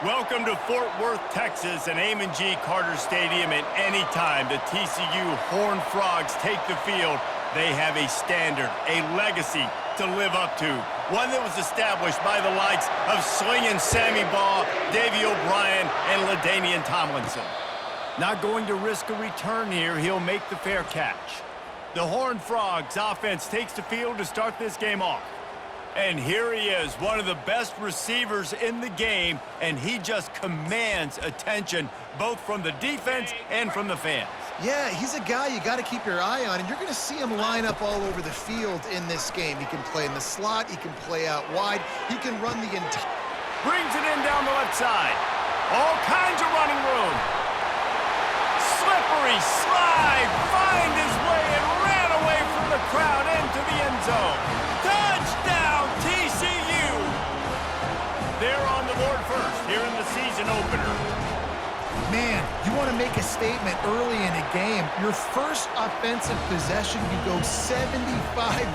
Welcome to Fort Worth, Texas, and Amon G. Carter Stadium. And anytime the TCU Horned Frogs take the field, they have a standard, a legacy to live up to. One that was established by the likes of Slingin' Sammy Baugh, Davey O'Brien, and LaDainian Tomlinson. Not going to risk a return here. He'll make the fair catch. The Horned Frogs offense takes the field to start this game off. And here he is, one of the best receivers in the game, and he just commands attention both from the defense and from the fans. Yeah, he's a guy you got to keep your eye on, and you're going to see him line up all over the field in this game. He can play in the slot, he can play out wide, he can run the entire... Brings it in down the left side. All kinds of running room. Slippery slide, find his way and ran away from the crowd into the end zone. Touchdown, TCU! They're on the board first here in the season opener. Man, you want to make a statement early in a game. Your first offensive possession, you go 75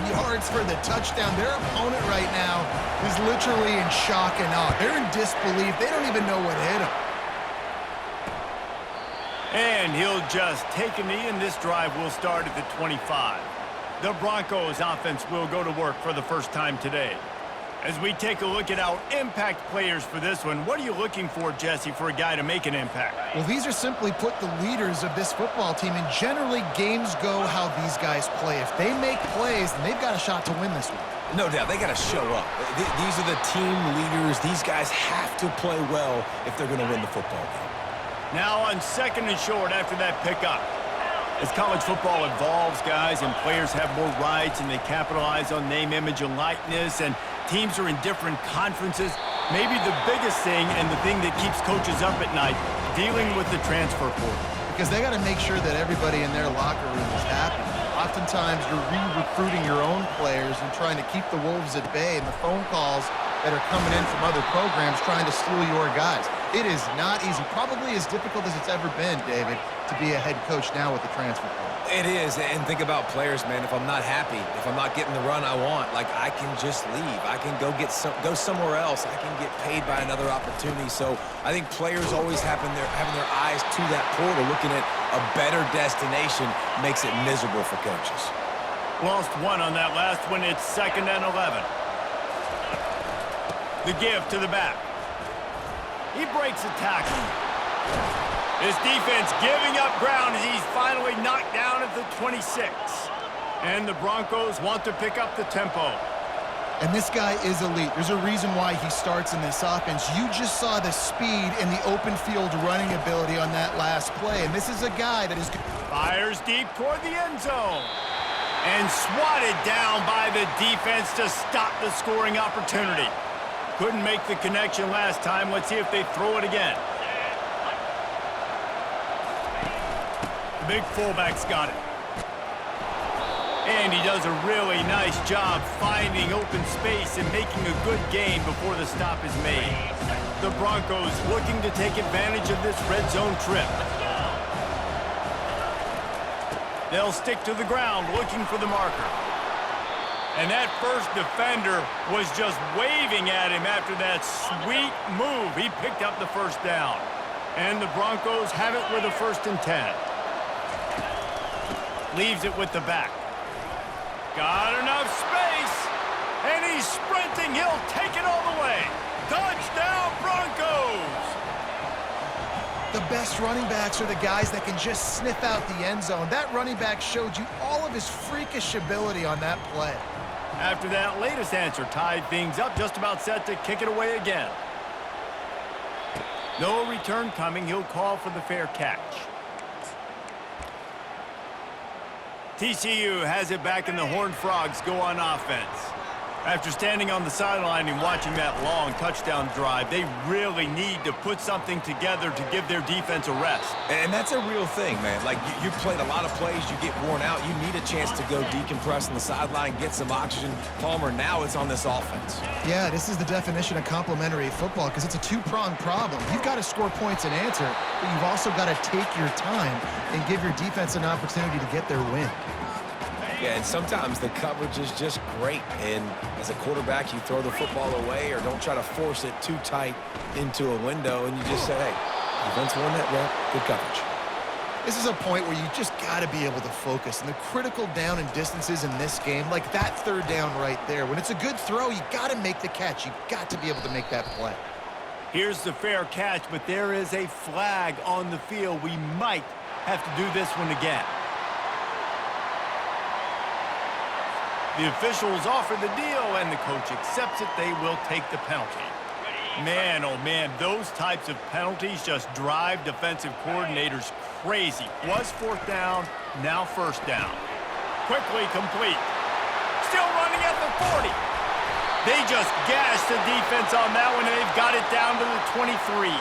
yards for the touchdown. Their opponent right now is literally in shock and awe. They're in disbelief. They don't even know what hit them. And he'll just take a knee, and this drive will start at the 25. The Broncos offense will go to work for the first time today. As we take a look at our impact players for this one, what are you looking for, Jesse, for a guy to make an impact? Well, these are simply put the leaders of this football team, and generally games go how these guys play. If they make plays, then they've got a shot to win this one. No doubt, they got to show up. These are the team leaders. These guys have to play well if they're going to win the football game. Now on second and short after that pickup. As college football evolves, guys, and players have more rights and they capitalize on name, image, and likeness, and teams are in different conferences, maybe the biggest thing and the thing that keeps coaches up at night, dealing with the transfer portal. Because they got to make sure that everybody in their locker room is happy. Oftentimes, you're re-recruiting your own players and trying to keep the wolves at bay, and the phone calls that are coming in from other programs trying to steal your guys. It is not easy. Probably as difficult as it's ever been, David, to be a head coach now with the transfer portal. It is, and think about players, man. If I'm not happy, if I'm not getting the run I want, like, I can just leave. I can go somewhere else. I can get paid by another opportunity. So I think players always having their eyes to that portal, looking at a better destination, makes it miserable for coaches. Lost one on that last one. It's 2nd and 11. The give to the back. He breaks a tackle. His defense giving up ground as he's finally knocked down at the 26. And the Broncos want to pick up the tempo. And this guy is elite. There's a reason why he starts in this offense. You just saw the speed and the open field running ability on that last play. And this is a guy that is... Fires deep toward the end zone. And swatted down by the defense to stop the scoring opportunity. Couldn't make the connection last time. Let's see if they throw it again. The big fullback's got it. And he does a really nice job finding open space and making a good gain before the stop is made. The Broncos looking to take advantage of this red zone trip. They'll stick to the ground looking for the marker. And that first defender was just waving at him after that sweet move. He picked up the first down. And the Broncos have it with a 1st and 10. Leaves it with the back. Got enough space. And he's sprinting. He'll take it all the way. Touchdown, Broncos! The best running backs are the guys that can just sniff out the end zone. That running back showed you all of his freakish ability on that play. After that latest answer tied things up, just about set to kick it away again. No return coming. He'll call for the fair catch. TCU has it back, and the Horned Frogs go on offense. After standing on the sideline and watching that long touchdown drive, they really need to put something together to give their defense a rest. And that's a real thing, man. Like, you played a lot of plays, you get worn out, you need a chance to go decompress on the sideline, get some oxygen. Palmer, now it's on this offense. Yeah, this is the definition of complementary football because it's a two-pronged problem. You've got to score points and answer, but you've also got to take your time and give your defense an opportunity to get their win. Yeah, and sometimes the coverage is just great. And as a quarterback, you throw the football away or don't try to force it too tight into a window, and you just say, hey, defense won that rep, good coverage. This is a point where you just got to be able to focus. And the critical down and distances in this game, like that third down right there, when it's a good throw, you got to make the catch. You got to be able to make that play. Here's the fair catch, but there is a flag on the field. We might have to do this one again. The officials offer the deal, and the coach accepts it. They will take the penalty. Man, oh man, those types of penalties just drive defensive coordinators crazy. Was fourth down, now first down. Quickly complete. Still running at the 40. They just gashed the defense on that one, and they've got it down to the 23.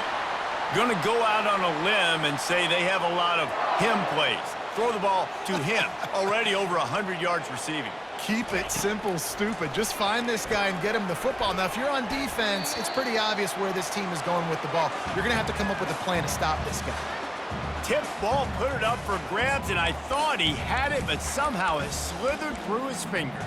Gonna go out on a limb and say they have a lot of him plays. Throw the ball to him. Already over 100 yards receiving. Keep it simple, stupid. Just find this guy and get him the football. Now, if you're on defense, it's pretty obvious where this team is going with the ball. You're going to have to come up with a plan to stop this guy. Tip ball, put it up for grabs, and I thought he had it, but somehow it slithered through his fingers.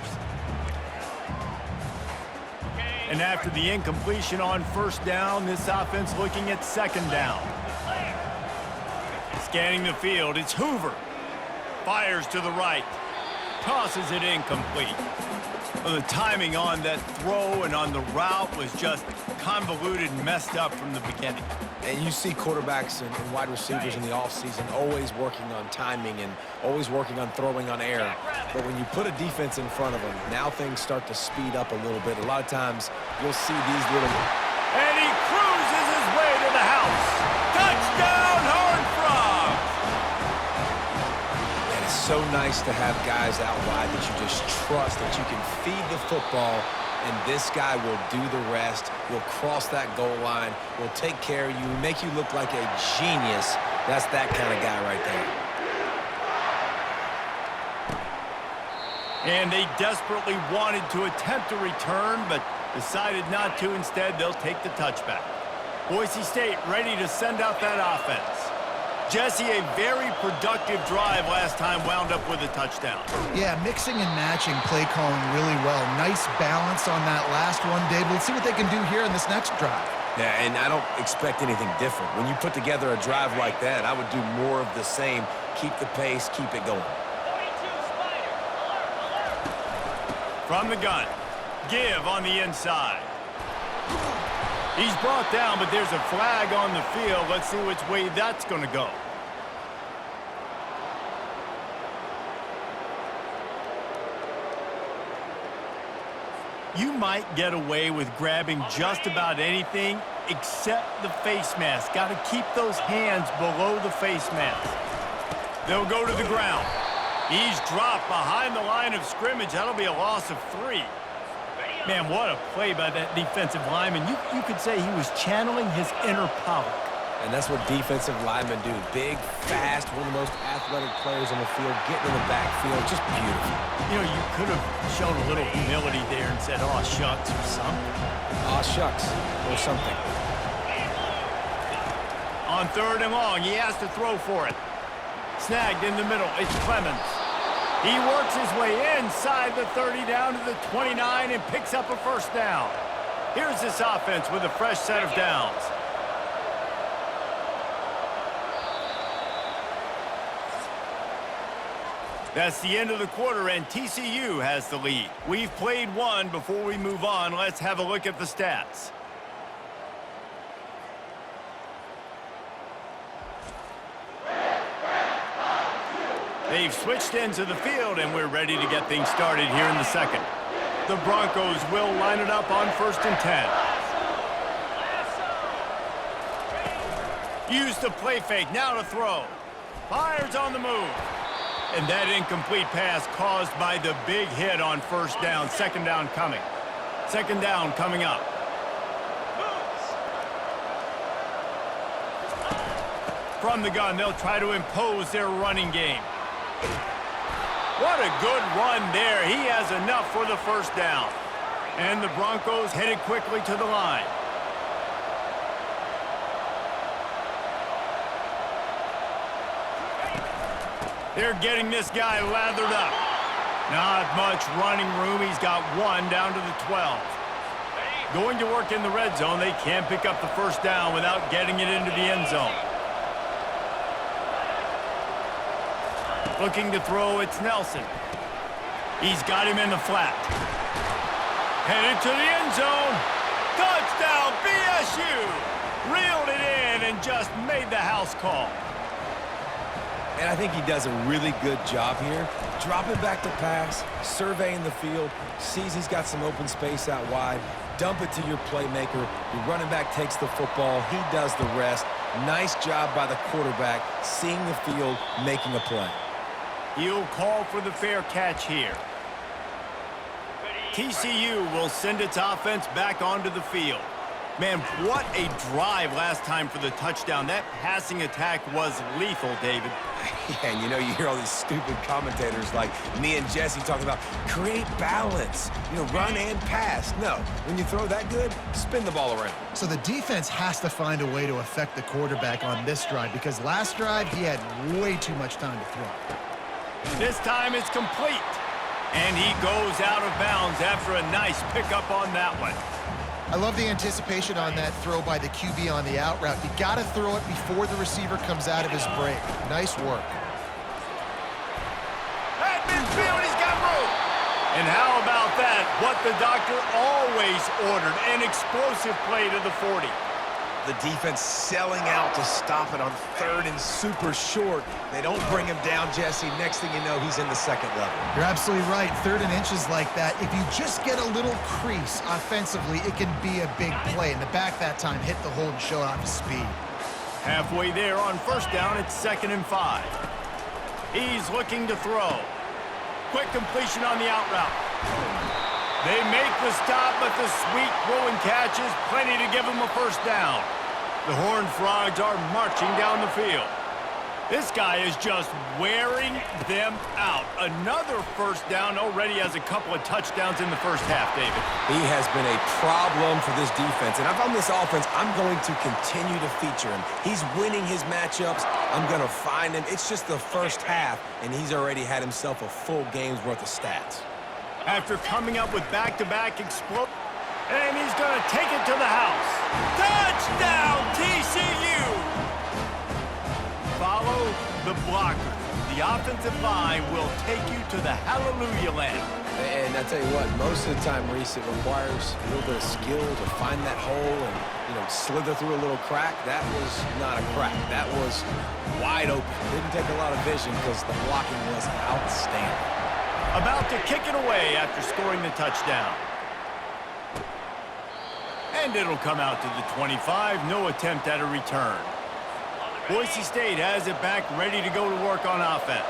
And after the incompletion on first down, this offense looking at second down. Scanning the field, it's Hoover. Fires to the right. Tosses it incomplete. Well, the timing on that throw and on the route was just convoluted and messed up from the beginning. And you see quarterbacks and wide receivers in the offseason always working on timing and always working on throwing on air. But when you put a defense in front of them, now things start to speed up a little bit. A lot of times you'll see these little... And he cruises his way to the house. Touchdown, Horned Frogs! And it's so nice to have guys out wide that you just trust that you can feed the football, and this guy will do the rest. Will cross that goal line, will take care of you, make you look like a genius. That's that kind of guy right there. And they desperately wanted to attempt a return, but decided not to. Instead, they'll take the touchback. Boise State ready to send out that offense. Jesse, a very productive drive last time, wound up with a touchdown. Yeah, mixing and matching play calling really well. Nice balance on that last one, Dave. Let's see what they can do here in this next drive. Yeah, and I don't expect anything different. When you put together a drive like that, I would do more of the same. Keep the pace, keep it going. From the gun, give on the inside. He's brought down, but there's a flag on the field. Let's see which way that's going to go. You might get away with grabbing just about anything except the face mask. Got to keep those hands below the face mask. They'll go to the ground. He's dropped behind the line of scrimmage. That'll be a loss of 3. Man, what a play by that defensive lineman. You could say he was channeling his inner Pollock. And that's what defensive linemen do. Big, fast, one of the most athletic players on the field, getting in the backfield, just beautiful. You know, you could have shown a little humility there and said, "Aw, shucks," or something. Aw, shucks, or something. On third and long, he has to throw for it. Snagged in the middle, it's Clemens. He works his way inside the 30 down to the 29 and picks up a first down. Here's this offense with a fresh set of downs. That's the end of the quarter, and TCU has the lead. We've played one. Before we move on, let's have a look at the stats. They've switched into the field, and we're ready to get things started here in the second. The Broncos will line it up on 1st and 10. Use the play fake, now to throw. Fires on the move. And that incomplete pass caused by the big hit on first down. Second down coming. Second down coming up. From the gun, they'll try to impose their running game. What a good run there. He has enough for the first down. And the Broncos headed quickly to the line. They're getting this guy lathered up. Not much running room. He's got one down to the 12. Going to work in the red zone. They can't pick up the first down without getting it into the end zone. Looking to throw, it's Nelson. He's got him in the flat. Headed to the end zone. Touchdown, BSU! Reeled it in and just made the house call. And I think he does a really good job here. Dropping back to pass, surveying the field, sees he's got some open space out wide, dump it to your playmaker. Your running back takes the football. He does the rest. Nice job by the quarterback, seeing the field, making a play. He'll call for the fair catch here. TCU will send its offense back onto the field. Man, what a drive last time for the touchdown. That passing attack was lethal, David. Yeah, and you hear all these stupid commentators like me and Jesse talking about create balance, run and pass. No, when you throw that good, spin the ball around. So the defense has to find a way to affect the quarterback on this drive because last drive he had way too much time to throw. This time it's complete. And he goes out of bounds after a nice pickup on that one. I love the anticipation on that throw by the QB on the out route. You got to throw it before the receiver comes out of his break. Nice work. At midfield, he's got room. And how about that? What the doctor always ordered, an explosive play to the 40. The defense selling out to stop it on third and super short. They don't bring him down, Jesse. Next thing you know, he's in the second level. You're absolutely right. Third and inches like that, if you just get a little crease offensively, it can be a big play. And the back that time hit the hole and showed off his speed. Halfway there on first down, it's 2nd and 5. He's looking to throw. Quick completion on the out route. They make the stop, but the sweet throwing catch is plenty to give them a first down. The Horned Frogs are marching down the field. This guy is just wearing them out. Another first down, already has a couple of touchdowns in the first half, David. He has been a problem for this defense. And if I'm this offense, I'm going to continue to feature him. He's winning his matchups. I'm going to find him. It's just the first half, and he's already had himself a full game's worth of stats. After coming up with back-to-back explode, and he's going to take it to the house. Touchdown, TCU! Follow the blocker. The offensive line will take you to the hallelujah land. And I tell you what, most of the time, Reese, it requires a little bit of skill to find that hole and, slither through a little crack. That was not a crack. That was wide open. Didn't take a lot of vision because the blocking was outstanding. About to kick it away after scoring the touchdown. And it'll come out to the 25. No attempt at a return. Boise State has it back, ready to go to work on offense.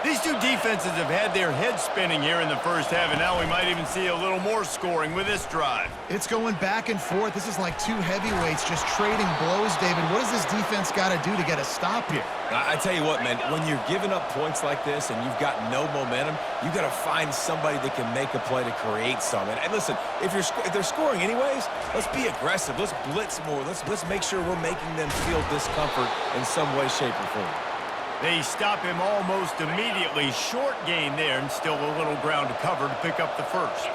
These two defenses have had their heads spinning here in the first half, and now we might even see a little more scoring with this drive. It's going back and forth. This is like two heavyweights just trading blows, David. What does this defense got to do to get a stop here? I tell you what, man, when you're giving up points like this and you've got no momentum, you got to find somebody that can make a play to create some. And listen, if they're scoring anyways, let's be aggressive. Let's blitz more. Let's make sure we're making them feel discomfort in some way, shape, or form. They stop him almost immediately. Short gain there, and still a little ground to cover to pick up the first.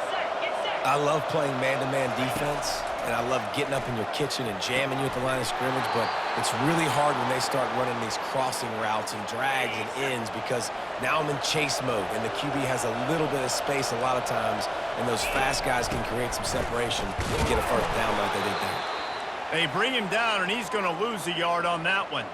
I love playing man-to-man defense, and I love getting up in your kitchen and jamming you at the line of scrimmage, but it's really hard when they start running these crossing routes and drags and ends because now I'm in chase mode, and the QB has a little bit of space a lot of times, and those fast guys can create some separation and get a first down like they did there. They bring him down, and he's going to lose a yard on that one.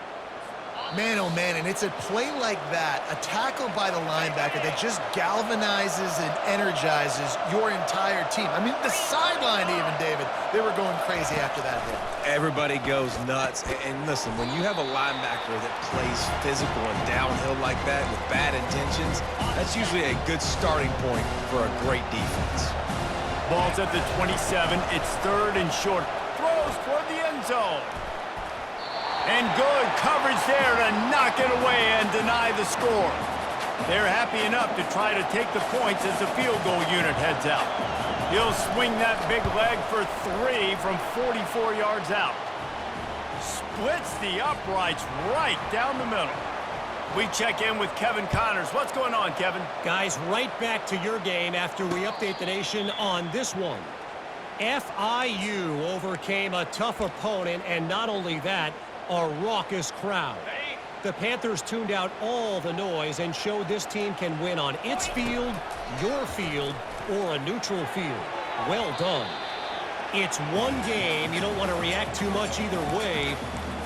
Man, oh man, and it's a play like that, a tackle by the linebacker that just galvanizes and energizes your entire team. I mean, the sideline even, David, they were going crazy after that hit. Everybody goes nuts. And listen, when you have a linebacker that plays physical and downhill like that with bad intentions, that's usually a good starting point for a great defense. Ball's at the 27. It's 3rd and short. Throws toward the end zone. And good coverage there to knock it away and deny the score. They're happy enough to try to take the points as the field goal unit heads out. He'll swing that big leg for 3 from 44 yards out. Splits the uprights right down the middle. We check in with Kevin Connors. What's going on, Kevin? Guys, right back to your game after we update the nation on this one. FIU overcame a tough opponent, and not only that, a raucous crowd. The Panthers tuned out all the noise and showed this team can win on its field, your field, or a neutral field. Well done. It's one game. You don't want to react too much either way,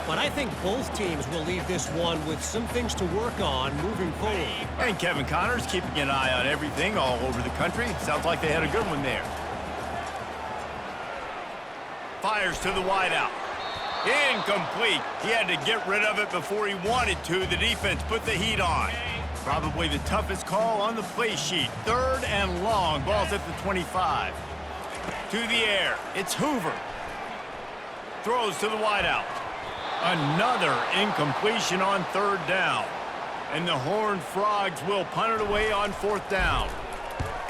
but I think both teams will leave this one with some things to work on moving forward. And Kevin Connors keeping an eye on everything all over the country. Sounds like they had a good one there. Fires to the wideout. Incomplete. He had to get rid of it before he wanted to. The defense put the heat on. Probably the toughest call on the play sheet. 3rd and long. Ball's at the 25. To the air. It's Hoover. Throws to the wideout. Another incompletion on 3rd down. And the Horned Frogs will punt it away on 4th down.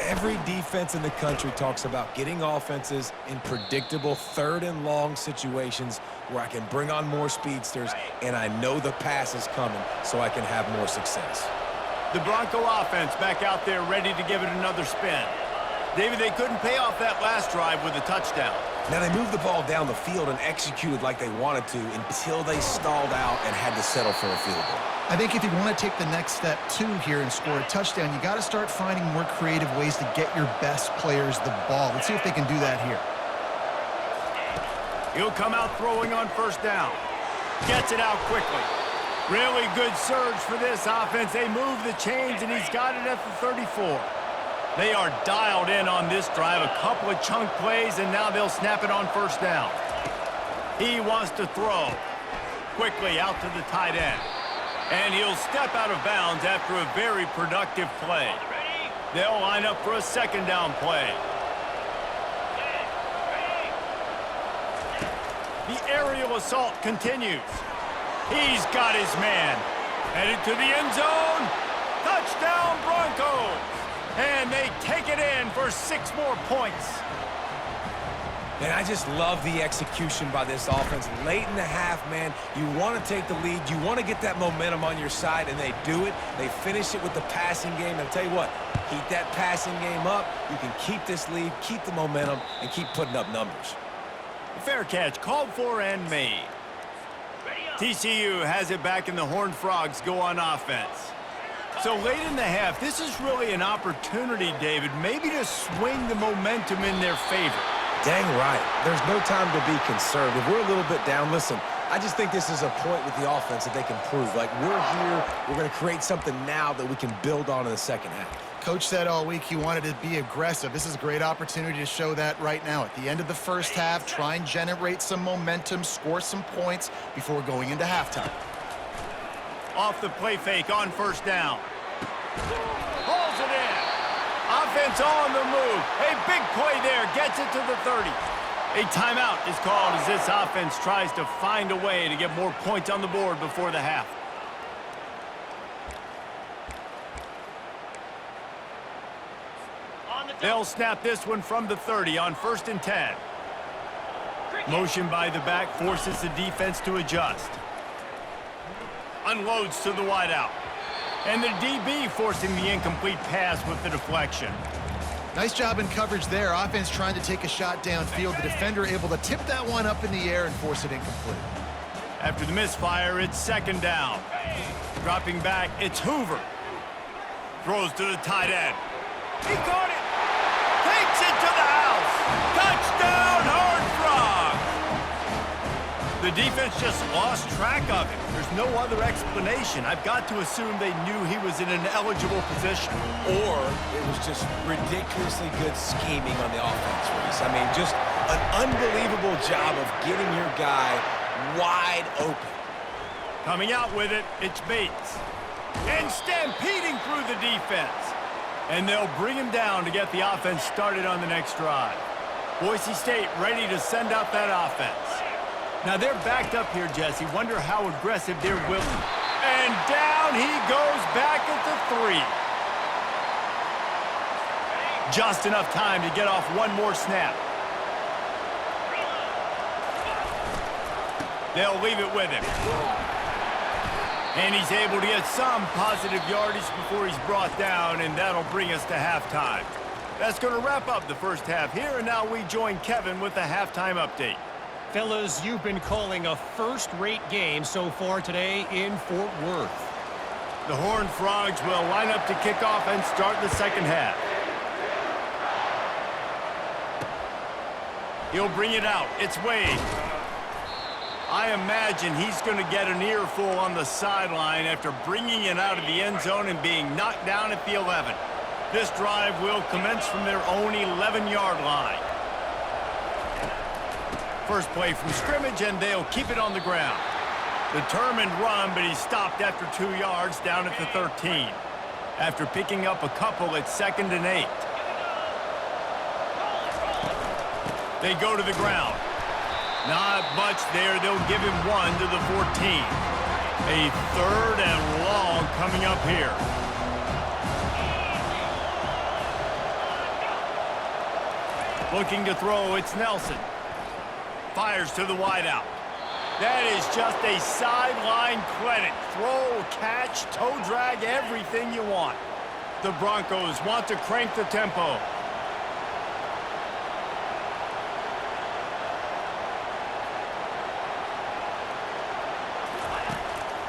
Every defense in the country talks about getting offenses in predictable 3rd and long situations where I can bring on more speedsters and I know the pass is coming so I can have more success. The Bronco offense back out there ready to give it another spin. David, they couldn't pay off that last drive with a touchdown. Now they moved the ball down the field and executed like they wanted to until they stalled out and had to settle for a field goal. I think if you want to take the next step, too, here and score a touchdown, you got to start finding more creative ways to get your best players the ball. Let's see if they can do that here. He'll come out throwing on 1st down. Gets it out quickly. Really good surge for this offense. They move the chains, and he's got it at the 34. They are dialed in on this drive. A couple of chunk plays, and now they'll snap it on 1st down. He wants to throw. Quickly out to the tight end. And he'll step out of bounds after a very productive play. They'll line up for a 2nd down play. The aerial assault continues. He's got his man. Headed to the end zone. Touchdown, Broncos. And they take it in for 6 more points. And I just love the execution by this offense. Late in the half, man, you want to take the lead. You want to get that momentum on your side, and they do it. They finish it with the passing game. And I'll tell you what, keep that passing game up. You can keep this lead, keep the momentum, and keep putting up numbers. Fair catch, called for and made. TCU has it back, and the Horned Frogs go on offense. So late in the half, this is really an opportunity, David, maybe to swing the momentum in their favor. Dang right. There's no time to be concerned. If we're a little bit down, listen, I just think this is a point with the offense that they can prove. Like, we're here, we're going to create something now that we can build on in the 2nd half. Coach said all week he wanted to be aggressive. This is a great opportunity to show that right now. At the end of the 1st half, try and generate some momentum, score some points before going into halftime. Off the play fake on 1st down. Pulls it in. Offense on the move. A big play there. Gets it to the 30. A timeout is called as this offense tries to find a way to get more points on the board before the half. They'll snap this one from the 30 on 1st and 10. Motion by the back forces the defense to adjust. Unloads to the wideout. And the DB forcing the incomplete pass with the deflection. Nice job in coverage there. Offense trying to take a shot downfield. The defender able to tip that one up in the air and force it incomplete. After the misfire, it's 2nd down. Dropping back, it's Hoover. Throws to the tight end. He caught it. Takes it to the house. Touchdown, Horned Frogs. The defense just lost track of him. There's no other explanation. I've got to assume they knew he was in an eligible position. Or it was just ridiculously good scheming on the offense, Reese. I mean, just an unbelievable job of getting your guy wide open. Coming out with it, it's Bates. And stampeding through the defense. And they'll bring him down to get the offense started on the next drive. Boise State ready to send out that offense. Now they're backed up here, Jesse. Wonder how aggressive they're willing. And down he goes back at the 3. Just enough time to get off one more snap. They'll leave it with him. And he's able to get some positive yardage before he's brought down, and that'll bring us to halftime. That's going to wrap up the first half here, and now we join Kevin with the halftime update. Fellas, you've been calling a first-rate game so far today in Fort Worth. The Horned Frogs will line up to kick off and start the second half. He'll bring it out. It's Wade. I imagine he's going to get an earful on the sideline after bringing it out of the end zone and being knocked down at the 11. This drive will commence from their own 11-yard line. First play from scrimmage, and they'll keep it on the ground. Determined run, but he stopped after 2 yards down at the 13. After picking up a couple, it's 2nd and 8. They go to the ground. Not much there. They'll give him 1 to the 14. A 3rd and long coming up here. Looking to throw, it's Nelson. Fires to the wideout. That is just a sideline credit. Throw, catch, toe drag, everything you want. The Broncos want to crank the tempo.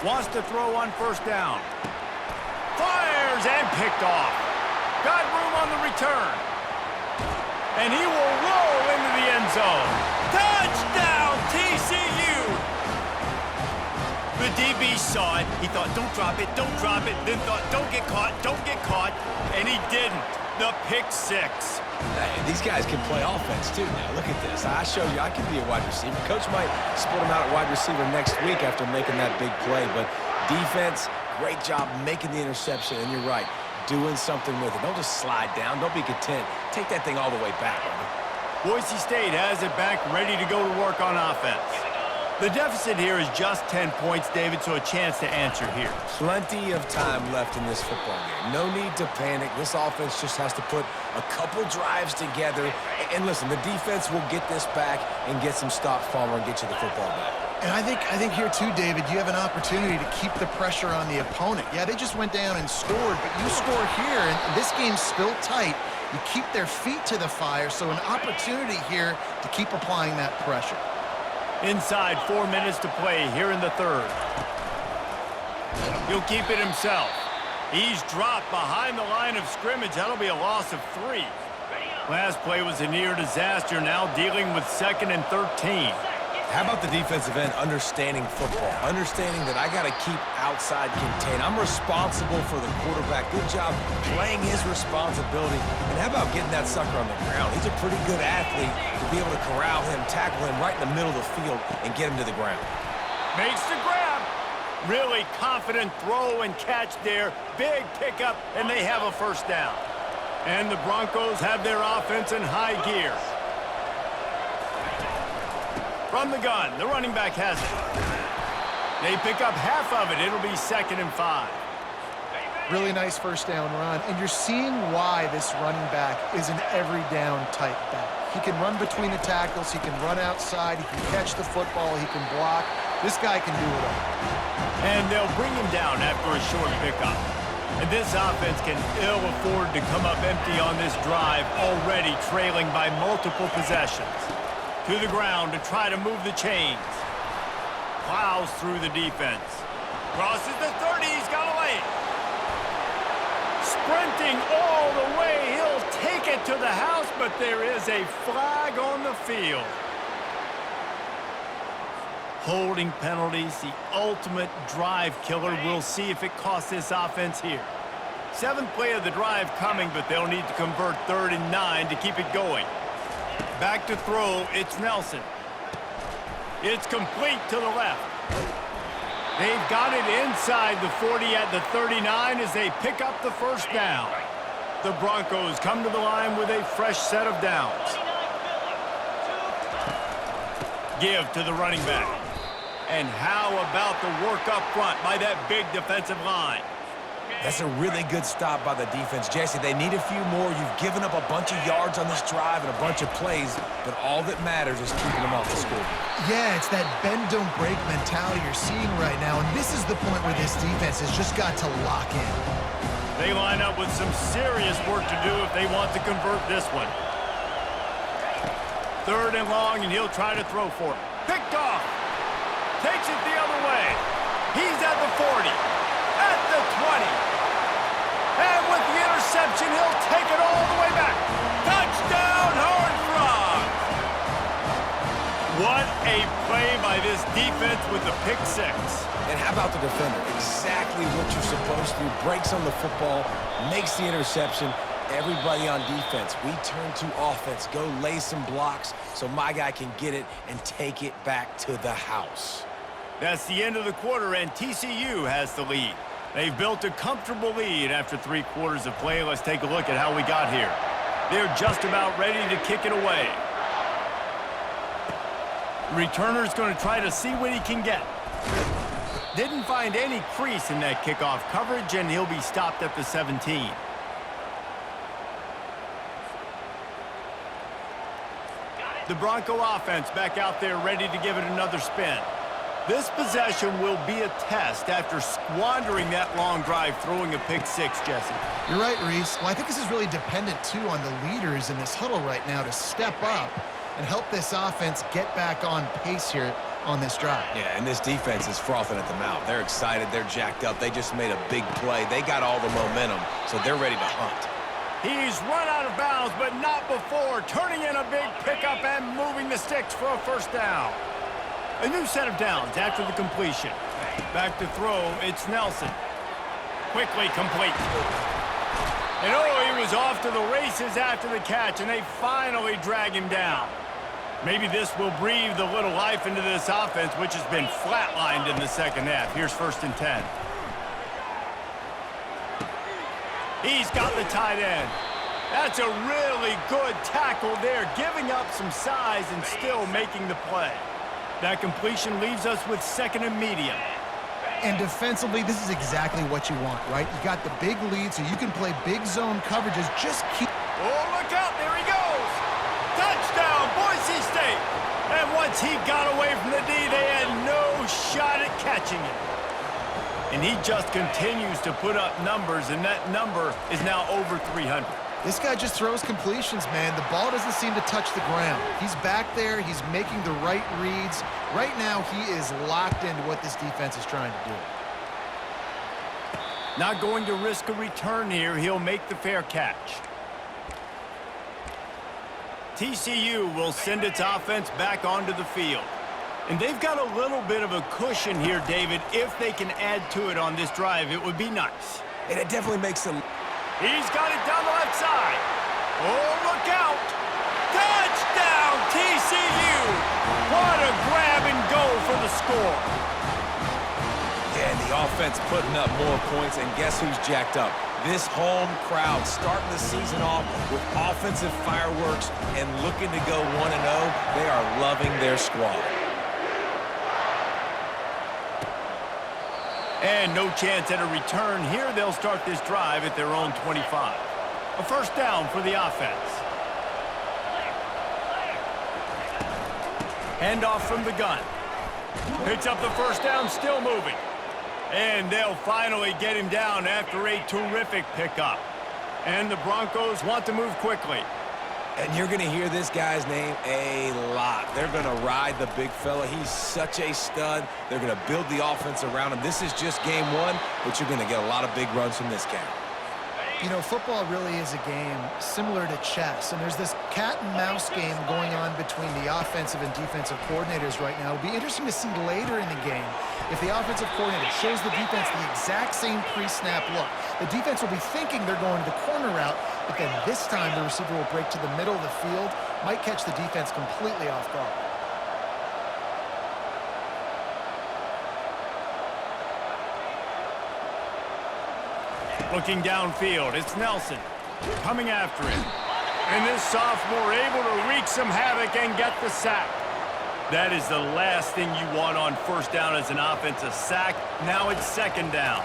Wants to throw on first down. Fires and picked off. Got room on the return. And he will roll into the end zone. Touchdown, TCU! The DB saw it. He thought, don't drop it, don't drop it. Then thought, don't get caught, don't get caught. And he didn't. The pick 6. Hey, these guys can play offense, too, now. Look at this. I show you I can be a wide receiver. Coach might split him out at wide receiver next week after making that big play. But defense, great job making the interception. And you're right, doing something with it. Don't just slide down. Don't be content. Take that thing all the way back, brother. Boise State has it back, ready to go to work on offense. The deficit here is just 10 points, David, so a chance to answer here. Plenty of time left in this football game. No need to panic. This offense just has to put a couple drives together. And listen, the defense will get this back and get some stops, Palmer, and get you the football back. And I think here too, David, you have an opportunity to keep the pressure on the opponent. Yeah, they just went down and scored, but you score here, and this game's still tight. You keep their feet to the fire, so an opportunity here to keep applying that pressure. Inside 4 minutes to play here in the third. He'll keep it himself. He's dropped behind the line of scrimmage. That'll be a loss of 3. Last play was a near disaster, now dealing with 2nd and 13. How about the defensive end understanding football? Understanding that I got to keep outside contained. I'm responsible for the quarterback. Good job playing his responsibility. And how about getting that sucker on the ground? He's a pretty good athlete to be able to corral him, tackle him right in the middle of the field, and get him to the ground. Makes the grab. Really confident throw and catch there. Big pickup, and they have a first down. And the Broncos have their offense in high gear. From the gun, the running back has it. They pick up half of it. It'll be 2nd and 5. Really nice first down run, and you're seeing why this running back is an every down type back. He can run between the tackles, he can run outside, he can catch the football, he can block. This guy can do it all. And they'll bring him down after a short pickup. And this offense can ill afford to come up empty on this drive, already trailing by multiple possessions. To the ground to try to move the chains. Plows through the defense. Crosses the 30. He's got away. Sprinting all the way. He'll take it to the house, but there is a flag on the field. Holding penalties, the ultimate drive killer. We'll see if it costs this offense here. 7th play of the drive coming, but they'll need to convert 3rd and 9 to keep it going. Back to throw, it's Nelson. It's complete to the left. They've got it inside the 40 at the 39 as they pick up the first down. The Broncos come to the line with a fresh set of downs. Give to the running back. And how about the work up front by that big defensive line? That's a really good stop by the defense. Jesse, they need a few more. You've given up a bunch of yards on this drive and a bunch of plays, but all that matters is keeping them off the scoreboard. Yeah, it's that bend, don't break mentality you're seeing right now, and this is the point where this defense has just got to lock in. They line up with some serious work to do if they want to convert this one. 3rd and long, and he'll try to throw for it. Picked off. Takes it the other way. He's at the 40. At the 20. And with the interception, he'll take it all the way back. Touchdown, Horned Frogs! What a play by this defense with the pick 6. And how about the defender? Exactly what you're supposed to. Breaks on the football, makes the interception. Everybody on defense, we turn to offense. Go lay some blocks so my guy can get it and take it back to the house. That's the end of the quarter, and TCU has the lead. They've built a comfortable lead after 3 quarters of play. Let's take a look at how we got here. They're just about ready to kick it away. Returner's going to try to see what he can get. Didn't find any crease in that kickoff coverage, and he'll be stopped at the 17. The Bronco offense back out there ready to give it another spin. This possession will be a test after squandering that long drive throwing a pick 6, Jesse. You're right, Reese. Well, I think this is really dependent, too, on the leaders in this huddle right now to step up and help this offense get back on pace here on this drive. Yeah, and this defense is frothing at the mouth. They're excited. They're jacked up. They just made a big play. They got all the momentum, so they're ready to hunt. He's run out of bounds, but not before turning in a big pickup and moving the sticks for a 1st down. A new set of downs after the completion. Back to throw, it's Nelson. Quickly complete. And oh, he was off to the races after the catch, and they finally drag him down. Maybe this will breathe a little life into this offense, which has been flatlined in the 2nd half. Here's 1st and 10. He's got the tight end. That's a really good tackle there, giving up some size and still making the play. That completion leaves us with 2nd and medium. And defensively, this is exactly what you want, right? You got the big lead, so you can play big zone coverages. Just keep... Oh, look out. There he goes. Touchdown, Boise State. And once he got away from the D, they had no shot at catching it. And he just continues to put up numbers, and that number is now over 300. This guy just throws completions, man. The ball doesn't seem to touch the ground. He's back there. He's making the right reads. Right now, he is locked into what this defense is trying to do. Not going to risk a return here. He'll make the fair catch. TCU will send its offense back onto the field. And they've got a little bit of a cushion here, David. If they can add to it on this drive, it would be nice. And it definitely makes them... He's got it down the left side. Oh, look out. Touchdown, TCU. What a grab and go for the score. Yeah, and the offense putting up more points, and guess who's jacked up? This home crowd starting the season off with offensive fireworks and looking to go 1-0. They are loving their squad. And no chance at a return here. They'll start this drive at their own 25. A 1st down for the offense. Handoff from the gun. Picks up the 1st down, still moving. And they'll finally get him down after a terrific pickup. And the Broncos want to move quickly. And you're going to hear this guy's name a lot. They're going to ride the big fella. He's such a stud. They're going to build the offense around him. This is just game 1, but you're going to get a lot of big runs from this guy. You know, football really is a game similar to chess, and there's this cat and mouse game going on between the offensive and defensive coordinators right now. It'll be interesting to see later in the game if the offensive coordinator shows the defense the exact same pre-snap look. The defense will be thinking they're going to the corner route, but then this time the receiver will break to the middle of the field, might catch the defense completely off guard. Looking downfield, it's Nelson coming after him. And this sophomore able to wreak some havoc and get the sack. That is the last thing you want on 1st down as an offensive sack. Now it's 2nd down.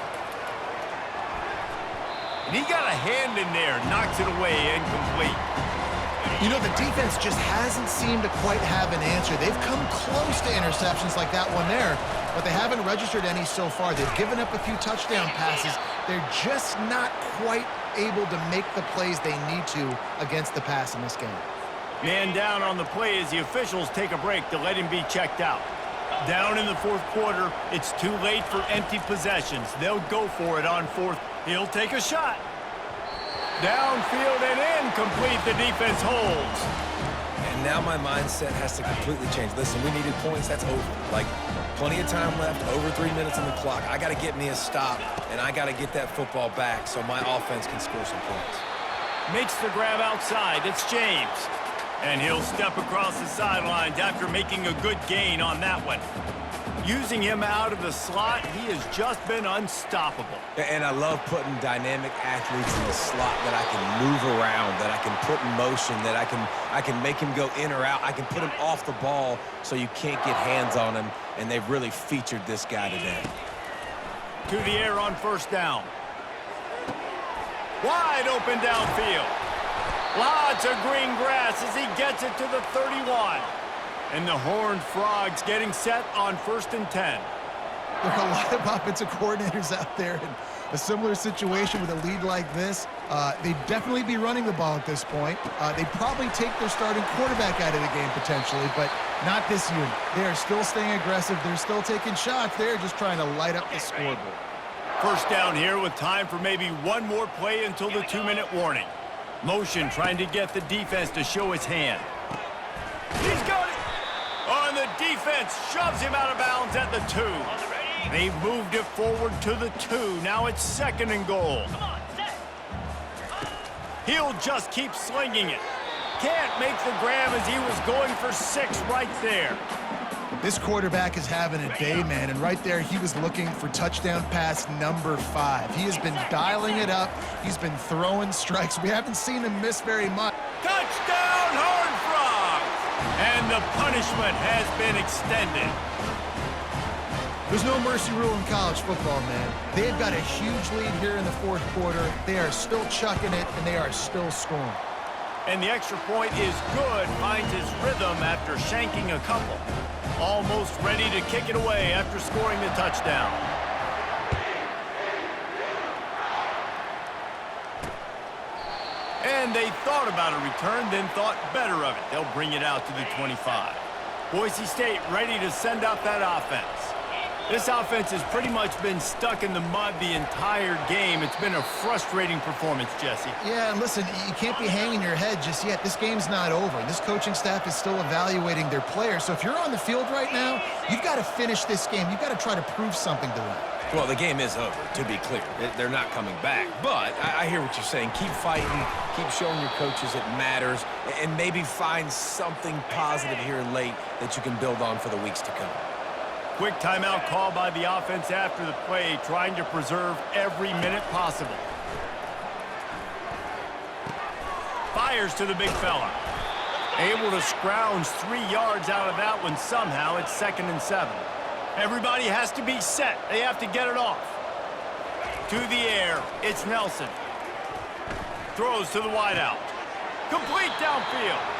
And he got a hand in there, knocks it away, incomplete. You know, the defense just hasn't seemed to quite have an answer. They've come close to interceptions like that one there, but they haven't registered any so far. They've given up a few touchdown passes. They're just not quite able to make the plays they need to against the pass in this game. Man down on the play as the officials take a break to let him be checked out. Down in the fourth quarter, it's too late for empty possessions. They'll go for it on fourth. He'll take a shot. Downfield and incomplete. The defense holds. And now my mindset has to completely change. Listen, we needed points. That's over. Like, plenty of time left, over 3 minutes on the clock. I got to get me a stop, and I got to get that football back so my offense can score some points. Makes the grab outside. It's James. And he'll step across the sidelines after making a good gain on that one. Using him out of the slot, he has just been unstoppable. And I love putting dynamic athletes in the slot that I can move around, that I can put in motion, that I can make him go in or out. I can put him off the ball so you can't get hands on him, and they've really featured this guy today. To the air on first down. Wide open downfield. Lots of green grass as he gets it to the 31. And the Horned Frogs getting set on 1st and 10. There are a lot of offensive coordinators out there in a similar situation with a lead like this. They'd definitely be running the ball at this point. They'd probably take their starting quarterback out of the game potentially, but not this unit. They are still staying aggressive. They're still taking shots. They're just trying to light up the scoreboard. First down here with time for maybe one more play until the 2-minute warning. Motion trying to get the defense to show his hand. He's got it! On the defense, shoves him out of bounds at the 2. They've moved it forward to the 2. Now it's 2nd and goal. He'll just keep slinging it. Can't make the grab as he was going for 6 right there. This quarterback is having a day, man, and right there he was looking for touchdown pass number 5. He has been dialing it up. He's been throwing strikes. We haven't seen him miss very much. Touchdown, Horned Frogs! And the punishment has been extended. There's no mercy rule in college football, man. They've got a huge lead here in the fourth quarter. They are still chucking it, and they are still scoring. And the extra point is good. Finds his rhythm after shanking a couple. Almost ready to kick it away after scoring the touchdown. And they thought about a return, then thought better of it. They'll bring it out to the 25. Boise State ready to send out that offense. This offense has pretty much been stuck in the mud the entire game. It's been a frustrating performance, Jesse. Yeah, and listen, you can't be hanging your head just yet. This game's not over. This coaching staff is still evaluating their players. So if you're on the field right now, you've got to finish this game. You've got to try to prove something to them. Well, the game is over, to be clear. They're not coming back. But I hear what you're saying. Keep fighting. Keep showing your coaches it matters. And maybe find something positive here late that you can build on for the weeks to come. Quick timeout call by the offense after the play, trying to preserve every minute possible. Fires to the big fella. Able to scrounge 3 yards out of that one somehow. It's 2nd and 7. Everybody has to be set. They have to get it off. To the air, it's Nelson. Throws to the wideout. Complete downfield.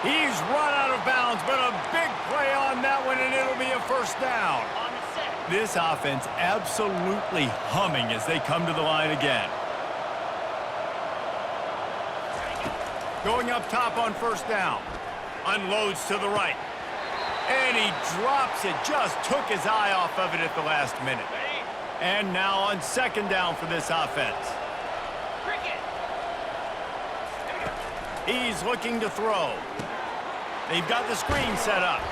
He's run out of bounds, but a big play on that one, and it'll be a first down. This offense absolutely humming as they come to the line again. Going up top on first down. Unloads to the right. And he drops it. Just took his eye off of it at the last minute. And now on 2nd down for this offense. He's looking to throw. They've got the screen set up.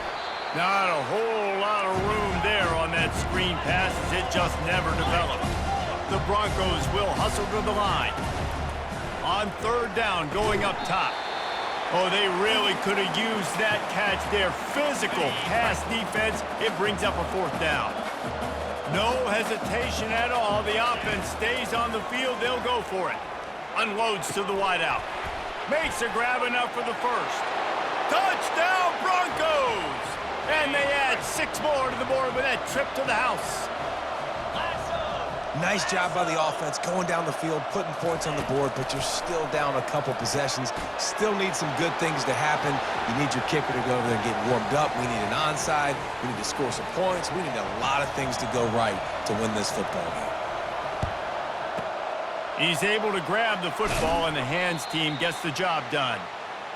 Not a whole lot of room there on that screen pass as it just never developed. The Broncos will hustle to the line. On 3rd down, going up top. Oh, they really could have used that catch there. Physical pass defense. It brings up a 4th down. No hesitation at all. The offense stays on the field. They'll go for it. Unloads to the wideout. Makes a grab enough for the first. Touchdown, Broncos! And they add 6 more to the board with that trip to the house. Nice job by the offense going down the field, putting points on the board, but you're still down a couple possessions. Still need some good things to happen. You need your kicker to go over there and get warmed up. We need an onside. We need to score some points. We need a lot of things to go right to win this football game. He's able to grab the football, and the hands team gets the job done.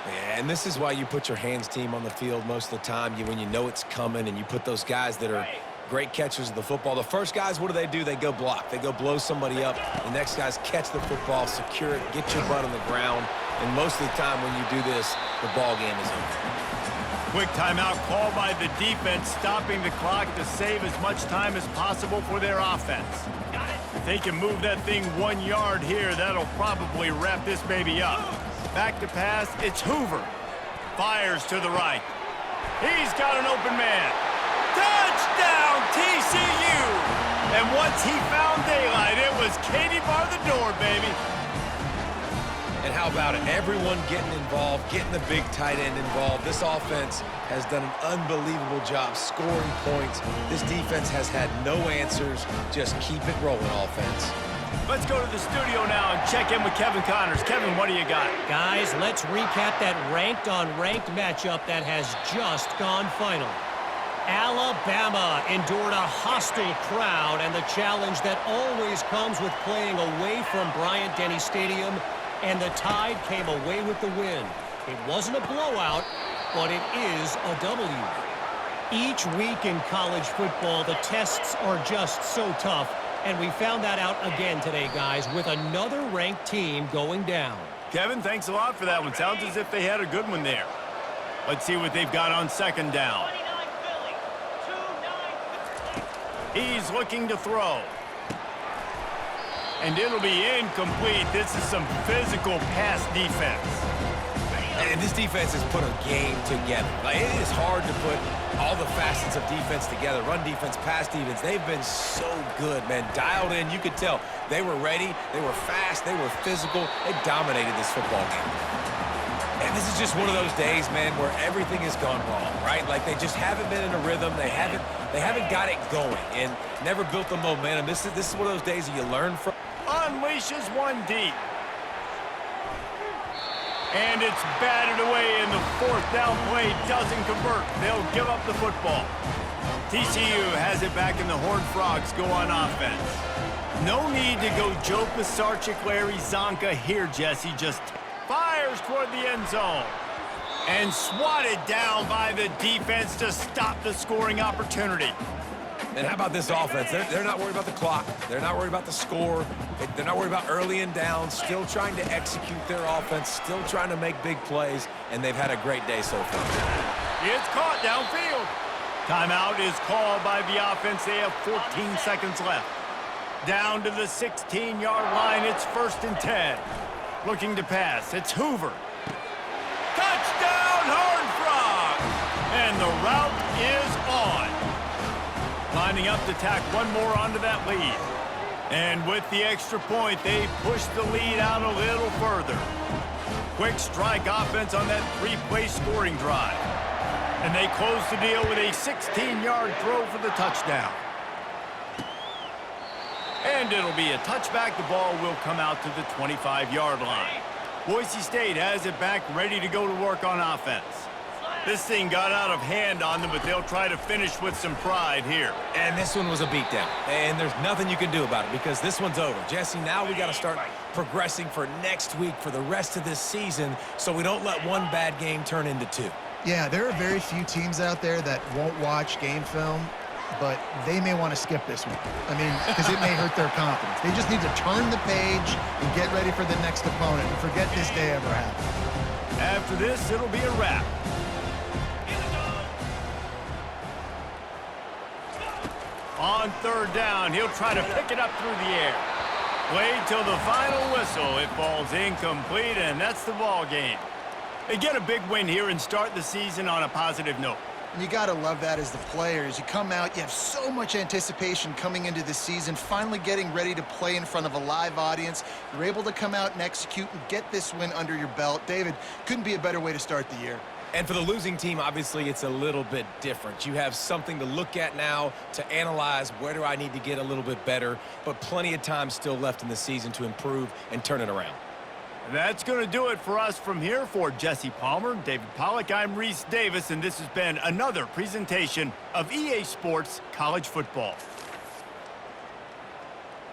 Yeah, and this is why you put your hands team on the field most of the time. When you know it's coming, and you put those guys that are great catchers of the football. The first guys, what do? They go block. They go blow somebody up. The next guys catch the football, secure it, get your butt on the ground. And most of the time when you do this, the ball game is over. Quick timeout called by the defense, stopping the clock to save as much time as possible for their offense. If they can move that thing 1 yard here, that'll probably wrap this baby up. Back to pass, it's Hoover. Fires to the right. He's got an open man. Touchdown, TCU! And once he found daylight, it was Katie bar the door, baby. And how about it? Everyone getting involved, getting the big tight end involved. This offense has done an unbelievable job scoring points. This defense has had no answers. Just keep it rolling, offense. Let's go to the studio now and check in with Kevin Connors. Kevin, what do you got? Guys, let's recap that ranked-on-ranked matchup that has just gone final. Alabama endured a hostile crowd and the challenge that always comes with playing away from Bryant-Denny Stadium, and the Tide came away with the win. It wasn't a blowout, but it is a W. Each week in college football, the tests are just so tough, and we found that out again today, guys, with another ranked team going down. Kevin, thanks a lot for that one. Sounds as if they had a good one there. Let's see what they've got on second down. He's looking to throw. And it'll be incomplete. This is some physical pass defense. And this defense has put a game together. Like, it is hard to put all the facets of defense together. Run defense, pass defense. They've been so good, man. Dialed in. You could tell they were ready. They were fast. They were physical. They dominated this football game. And this is just one of those days, man, where everything has gone wrong, right? Like, they just haven't been in a rhythm. They haven't got it going and never built the momentum. This is one of those days that you learn from. Unleashes one deep. And it's batted away, and the fourth down play doesn't convert. They'll give up the football. TCU has it back, and the Horned Frogs go on offense. No need to go Joe Pisarcik, Larry Zonka here, Jesse. Just fires toward the end zone. And swatted down by the defense to stop the scoring opportunity. And how about this offense? They're not worried about the clock. They're not worried about the score. They're not worried about early and down. Still trying to execute their offense. Still trying to make big plays. And they've had a great day so far. It's caught downfield. Timeout is called by the offense. They have 14 seconds left. Down to the 16-yard line. It's 1st and 10. Looking to pass. It's Hoover. Touchdown, Horned Frogs! And the route is on. Lining up to tack one more onto that lead. And with the extra point, they push the lead out a little further. Quick strike offense on that 3-play scoring drive. And they close the deal with a 16-yard throw for the touchdown. And it'll be a touchback. The ball will come out to the 25-yard line. Boise State has it back, ready to go to work on offense. This thing got out of hand on them, but they'll try to finish with some pride here. And this one was a beatdown. And there's nothing you can do about it because this one's over. Jesse, now we got to start progressing for next week, for the rest of this season, so we don't let one bad game turn into two. Yeah, there are very few teams out there that won't watch game film, but they may want to skip this one. I mean, because it may hurt their confidence. They just need to turn the page and get ready for the next opponent and forget this day ever happened. After this, it'll be a wrap. On 3rd down, he'll try to pick it up through the air. Played till the final whistle. It falls incomplete, and that's the ball game. They get a big win here and start the season on a positive note. And you got to love that as the player. As you come out, you have so much anticipation coming into the season, finally getting ready to play in front of a live audience. You're able to come out and execute and get this win under your belt. David, couldn't be a better way to start the year. And for the losing team, obviously, it's a little bit different. You have something to look at now to analyze where do I need to get a little bit better, but plenty of time still left in the season to improve and turn it around. That's going to do it for us from here. For Jesse Palmer, David Pollack, I'm Reese Davis, and this has been another presentation of EA Sports College Football.